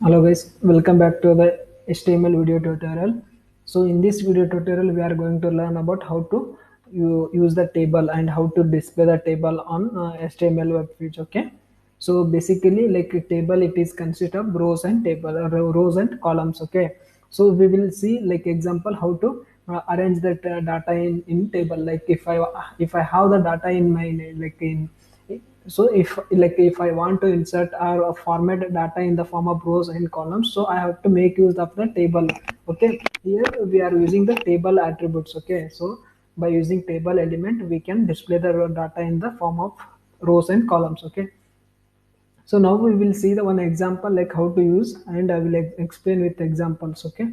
Hello guys, welcome back to the HTML video tutorial. So in this video tutorial we are going to learn about how to use the table and how to display the table on HTML web page. Okay, so basically like a table, it is consist of rows and table, rows and columns. Okay, so we will see like example how to arrange that data in table. Like if I have the data in my like in so if I want to insert or format data in the form of rows and columns, so I have to make use of the table. Okay, here we are using the table attributes. Okay, so by using table element we can display the data in the form of rows and columns. Okay, so now we will see the one example like how to use, and I will explain with examples. Okay,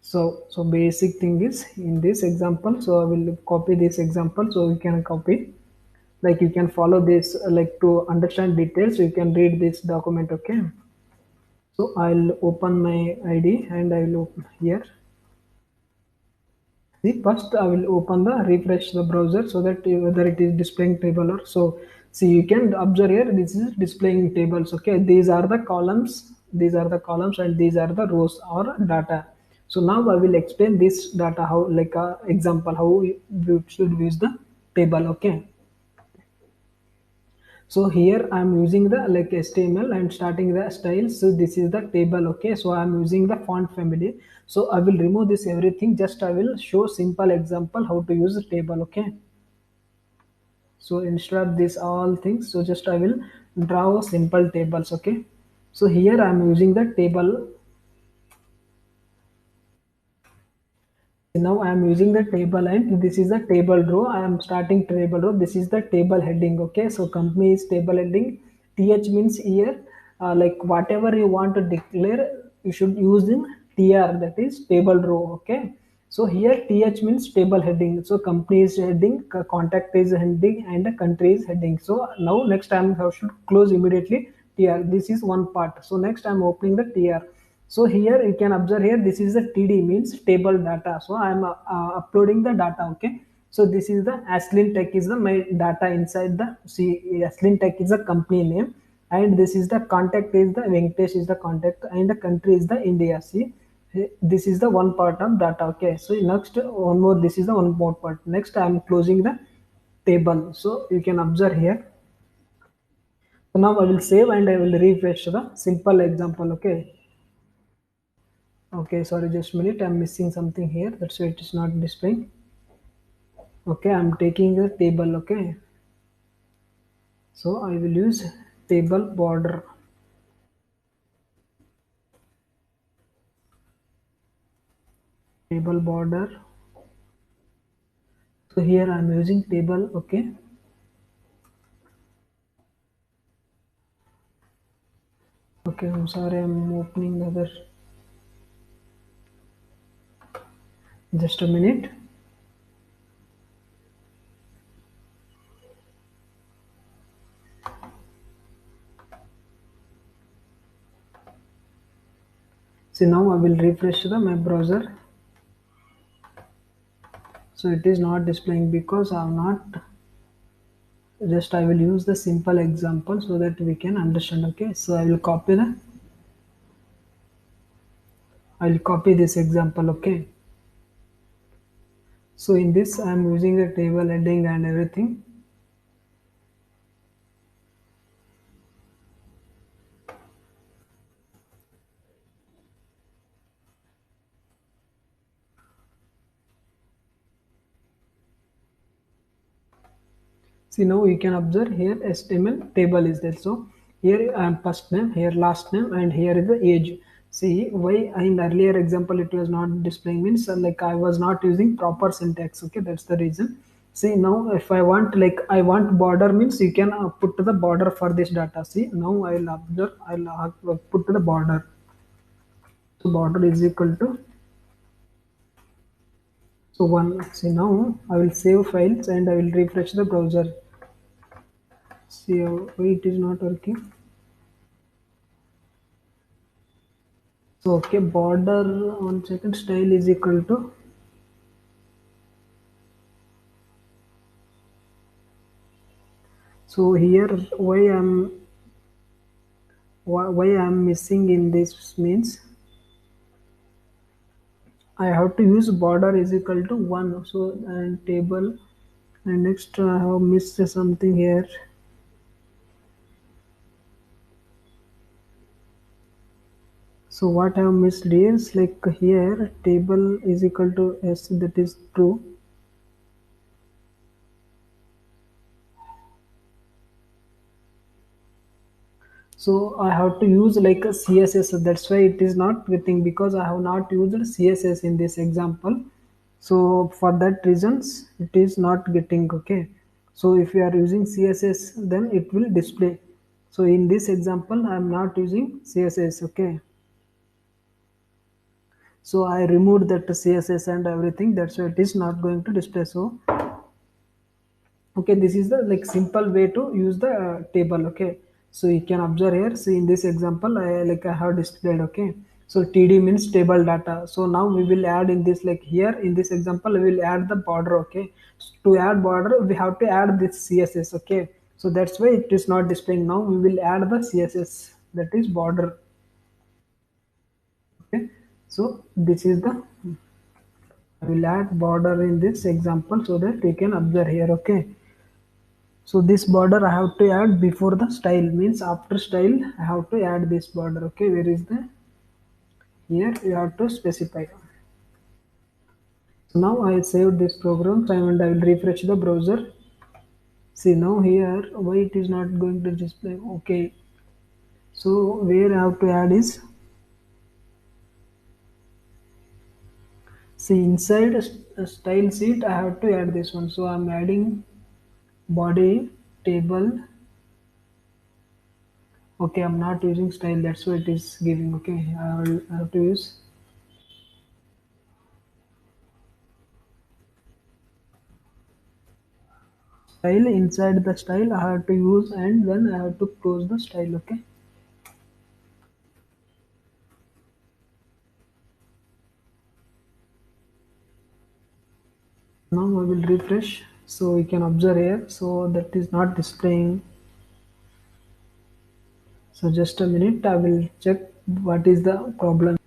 so basic thing is in this example, so I will copy this example, so we can copy, like you can follow this, like to understand details you can read this document. Okay, so I'll open my id and I will open here. See, first I will open the refresh the browser so that whether it is displaying table or so. See, you can observe here, this is displaying tables. Okay, these are the columns, these are the columns and these are the rows or data. So now I will explain this data, how like example how we should use the table. Okay, so here I'm using the like HTML and starting the style. So this is the table. Okay, so I'm using the font family. So I will remove this everything, just I will show simple example how to use the table. Okay, so instead of this all things, so just I will draw simple tables. Okay, so here I'm using the table. Now I am using the table, and this is the table row. I am starting table row. This is the table heading. Okay, so company is table heading. TH means here, like whatever you want to declare, you should use in TR, that is table row. Okay, so here TH means table heading. So company is heading, contact is heading, and the country is heading. So now next time I should close immediately TR. This is one part. So next I'm opening the TR. So here you can observe here, this is the TD means table data. So I am uploading the data. Okay, so this is the Aslin Tech is the my data inside the, see, Aslin Tech is the company name, and this is the contact is the Venkatesh is the contact, and the country is the India. See, this is the one part of data. Okay, so next one more, this is the one more part. Next I am closing the table. So you can observe here. So now I will save and I will refresh the simple example. Okay, okay, sorry, just a minute, I'm missing something here, that's why it is not displaying. Okay, I'm taking the table. Okay, so I will use table border. Table border. So here I'm using table. Okay, okay, I'm sorry, I'm opening other, just a minute. So now I will refresh the my browser. So it is not displaying because I'm not, just I will use the simple example so that we can understand. Okay, so I will copy this example. Okay, so in this I'm using the table heading and everything. See, now you can observe here HTML table is there. So here I am first name, here last name, and here is the age. See why in earlier example it was not displaying means like I was not using proper syntax. Okay, that's the reason. See, now if I want, like I want border means you can put the border for this data. See, now I'll observe, I'll put the border. So border is equal to, so one. See, now I will save files and I will refresh the browser. See why it is not working. So okay, border, one second, style is equal to, so here why I'm, why I'm missing in this means I have to use border is equal to 1. So and table, and next I have missed something here. So what I have missed is like here table is equal to s, that is true. So I have to use like a CSS. So that's why it is not getting, because I have not used CSS in this example. So for that reasons it is not getting. Okay. So if you are using CSS, then it will display. So in this example I am not using CSS. Okay. So I removed that CSS and everything. That's why it is not going to display. So okay, this is the like simple way to use the table. Okay, so you can observe here. See in this example I have displayed. Okay, so td means table data. So now we will add in this, like here in this example we will add the border. Okay, so to add border we have to add this css. Okay, so that's why it is not displaying. Now we will add the css, that is border. Okay, so this is the, I will add border in this example so that we can observe here. Okay, so this border I have to add before the style, means after style I have to add this border. Okay, where is the, here you have to specify. So now I saved this program and I will refresh the browser. See now here why it is not going to display. Okay, so where I have to add is, see inside a style sheet I have to add this one. So I'm adding body table. Okay, I'm not using style, that's why it is giving. Okay, I have to use style. Inside the style I have to use, and then I have to close the style. Okay, now I will refresh. So you can observe here, so that is not displaying. So just a minute, I will check what is the problem.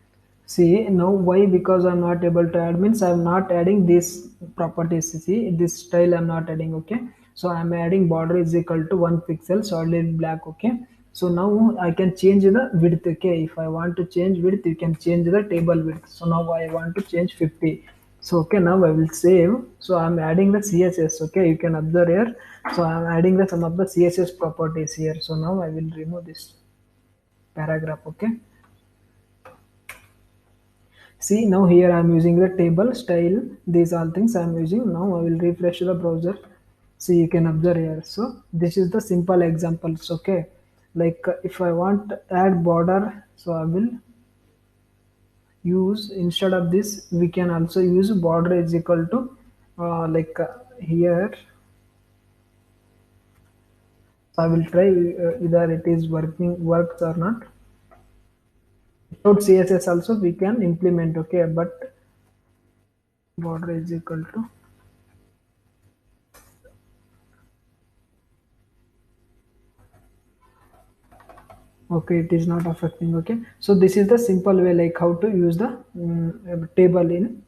See now why, because I'm not able to add, means I'm not adding these properties. See this style I'm not adding. Okay, so I'm adding border is equal to 1 pixel solid black. Okay, so now I can change the width. Okay, if I want to change width, you can change the table width. So now I want to change 50. So okay, now I will save. So I'm adding the CSS. Okay, you can observe here. So I'm adding the some of the CSS properties here. So now I will remove this paragraph. Okay, see now here I'm using the table style. These all things I'm using. Now I will refresh the browser. So you can observe here. So this is the simple examples. Okay, like if I want to add border, so I will use, instead of this we can also use border is equal to here. So I will try either it is works or not. Without CSS also we can implement. Okay, but border is equal to, okay, it is not affecting. Okay, so this is the simple way like how to use the table in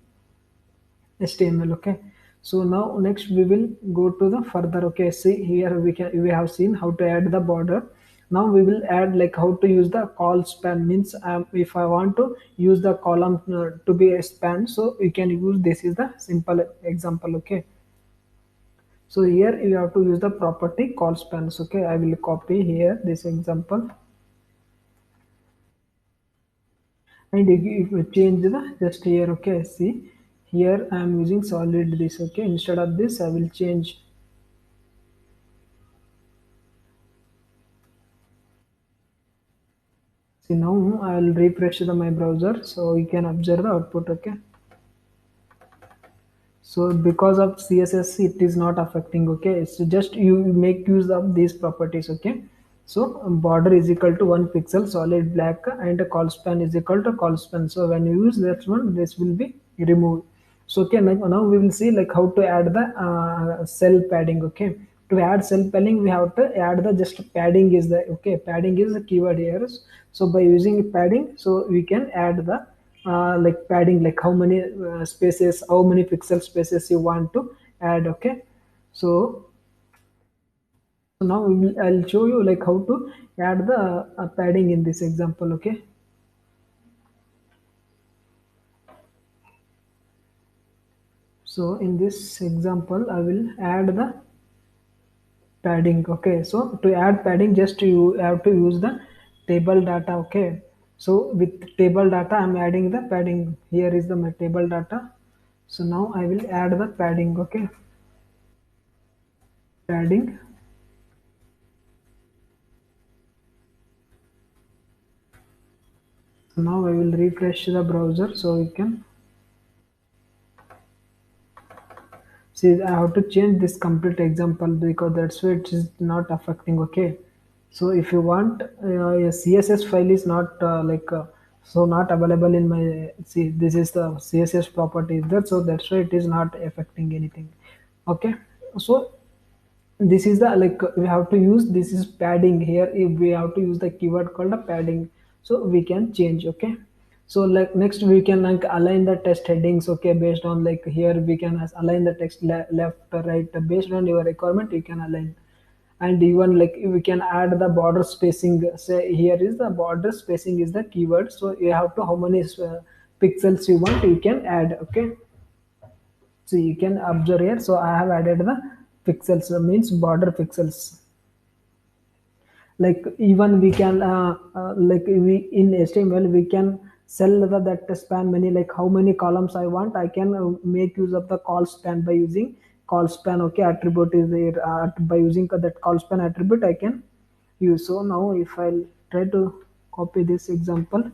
HTML. Okay, so now next we will go to the further. Okay, see here we have seen how to add the border. Now we will add like how to use the call span, means if I want to use the column to be a span, so you can use, this is the simple example. Okay, so here you have to use the property call spans. Okay, I will copy here this example, and if you change the just here. Okay, see here I am using solid this. Okay, instead of this I will change. See now I will refresh my browser so you can observe the output. Okay, so because of css it is not affecting. Okay, so just you make use of these properties. Okay, so border is equal to 1 pixel solid black, and a call span is equal to call span. So when you use that one, this will be removed. So okay, now we will see like how to add the cell padding. Okay, To add cell padding, we have to add the just padding is the okay, padding is the keyword here. So by using padding, so we can add the like padding, like how many spaces, how many pixel spaces you want to add. Okay, so now I'll show you like how to add the padding in this example. Okay, so in this example I will add the padding. Okay, so to add padding, just you have to use the table data. Okay, so with table data I'm adding the padding. Here is the my table data. So now I will add the padding. Okay, padding. So now I will refresh the browser so we can see. I have to change this complete example because that's why it is not affecting. Okay, so if you want a css file is not so not available in my, see this is the css property is that, so that's why it is not affecting anything. Okay, so this is the like we have to use, this is padding here. If we have to use the keyword called a padding, so we can change. Okay, so like next we can like align the text headings. Okay, based on like here we can align the text left right based on your requirement you can align. And even like we can add the border spacing. Say here is the border spacing is the keyword, so you have to how many pixels you want you can add. Okay, so you can observe here, so I have added the pixels, means border pixels. Like even we can like we in html we can sell that span many, like how many columns I want I can make use of the call span by using call span. Okay, attribute is there, by using that call span attribute I can use. So now if I'll try to copy this example.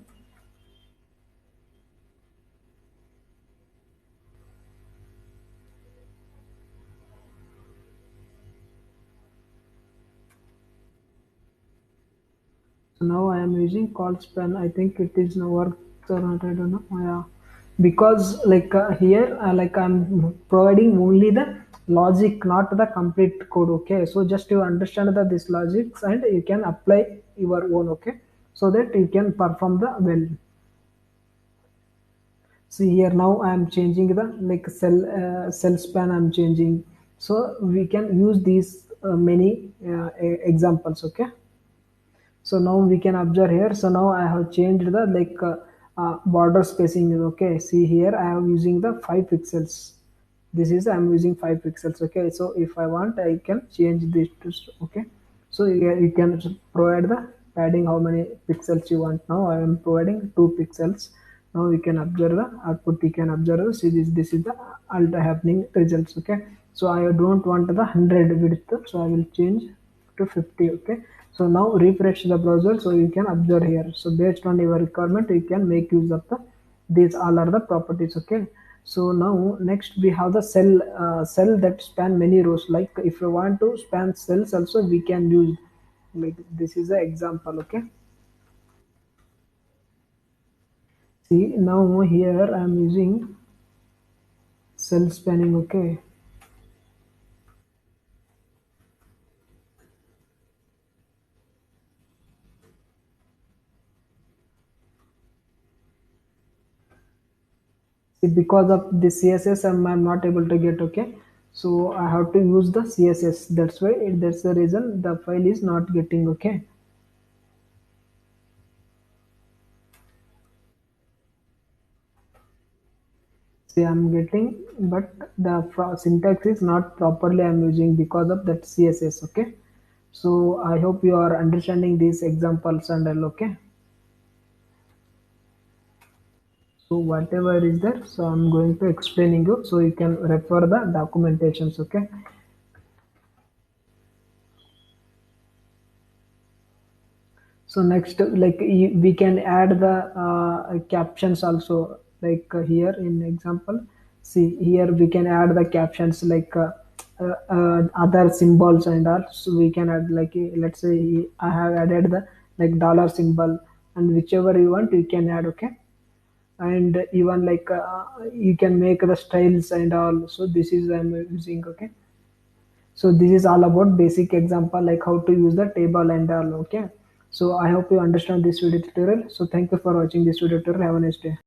So now I am using call span. I think it is no work or not. I don't know. Yeah, because like here, like I'm providing only the logic, not the complete code. Okay, so just you understand the this logics and you can apply your own. Okay, so that you can perform the well. See here now I am changing the like cell span I'm changing. So we can use these many examples. Okay. So now we can observe here. So now I have changed the like border spacing is okay. See here I am using the 5 pixels. This is I'm using 5 pixels. Okay, so if I want I can change this to okay. So you can provide the padding how many pixels you want. Now I am providing 2 pixels. Now we can observe the output. You can observe, see this is the alt happening results. Okay, so I don't want the 100 width, so I will change to 50. Okay, so now refresh the browser so you can observe here. So based on your requirement you can make use of the these all are the properties. Okay, so now next we have the cell that span many rows. Like if you want to span cells also we can use, like this is the example. Okay, see now here I am using cell spanning. Okay, see because of the css I'm not able to get. Okay, so I have to use the css, that's why that's the reason the file is not getting. Okay, see I'm getting, but the syntax is not properly I'm using because of that css. Okay, so I hope you are understanding these examples and all. Okay, so whatever is there, so I'm going to explaining you so you can refer the documentations. Okay, so next like we can add the captions also. Like here in example, see here we can add the captions like other symbols and all. So we can add like let's say I have added the like dollar symbol, and whichever you want you can add. Okay, and even like you can make the styles and all. So this is I'm using. Okay, So this is all about basic example like how to use the table and all. Okay, so I hope you understand this video tutorial. So thank you for watching this video tutorial. Have a nice day.